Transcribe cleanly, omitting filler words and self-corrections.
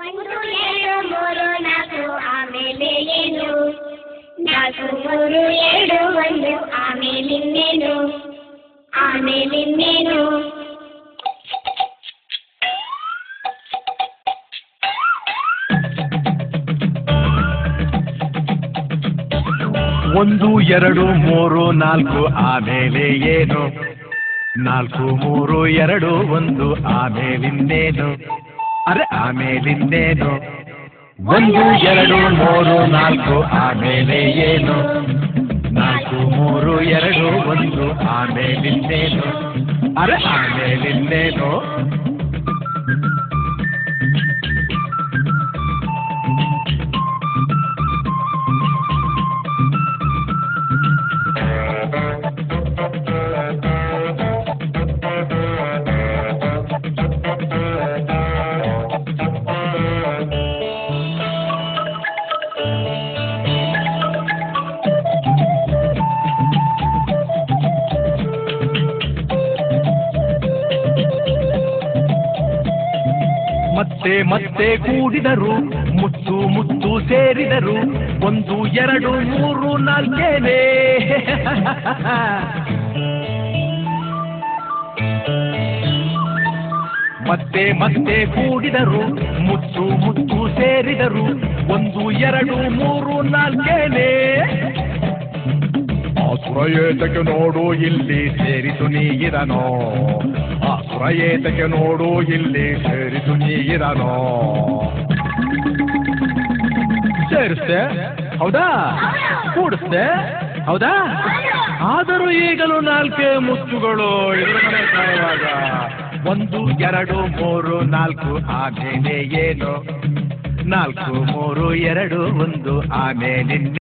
ಒಂದು ಎರಡು ಮೂರು ನಾಲ್ಕು ಆಮೇಲೆ ಏನು? ನಾಲ್ಕು ಮೂರು ಎರಡು ಒಂದು ಆಮೇಲಿನ್ನೇನು? ಆಮೇಲಿನ್ನೇನು? ಒಂದು ಎರಡು ಮೂರು ನಾಲ್ಕು ಆಮೇಲೆ ಏನು? ನಾಲ್ಕು ಮೂರು ಎರಡು ಒಂದು ಆಮೇಲಿನ್ನೇನು? ಅರೆ ಆಮೇಲಿನ್ನೇನು? ಒಂದು ಎರಡು ಮೂರು ನಾಲ್ಕು ಆಮೇಲೆ ಏನು? ನಾಲ್ಕು ಮೂರು ಎರಡು ಒಂದು ಆಮೇಲಿನ್ನೇನು? ಅರೆ ಆಮೇಲಿನ್ನೇನು? ಮತ್ತೆ ಮತ್ತೆ ಕೂಡಿದರು ಮುತ್ತು ಮುತ್ತು ಸೇರಿದರು ಒಂದು ಎರಡು ಮೂರು ನಾಲ್ಕೇನೆ. ಮತ್ತೆ ಮತ್ತೆ ಕೂಡಿದರು ಮುತ್ತು ಮುತ್ತು ಸೇರಿದರು ಒಂದು ಎರಡು ಮೂರು ನಾಲ್ಕೇನೆ. ಆಸುರ ಏತಕ್ಕೆ ನೋಡು ಇಲ್ಲಿ ಸೇರಿತು ನೀಗಿರನೋ? ಆಸುರ ಏತಕ್ಕೆ ನೋಡು ಇಲ್ಲಿ ಸೇರಿತು ನೀಗಿರನೋ? ಸೇರಿಸ್ತೆ ಹೌದಾ? ಕೂಡಿಸ್ತೆ ಹೌದಾ? ಆದರೂ ಈಗಲೂ ನಾಲ್ಕೇ ಮುತ್ತುಗಳು ಇದ್ರ ಮನೆ ಕಾಯುವಾಗ. ಒಂದು ಎರಡು ಮೂರು ನಾಲ್ಕು ಆಮೇಲೆ ಏನು? ನಾಲ್ಕು ಮೂರು ಎರಡು ಒಂದು ಆಮೇಲೆ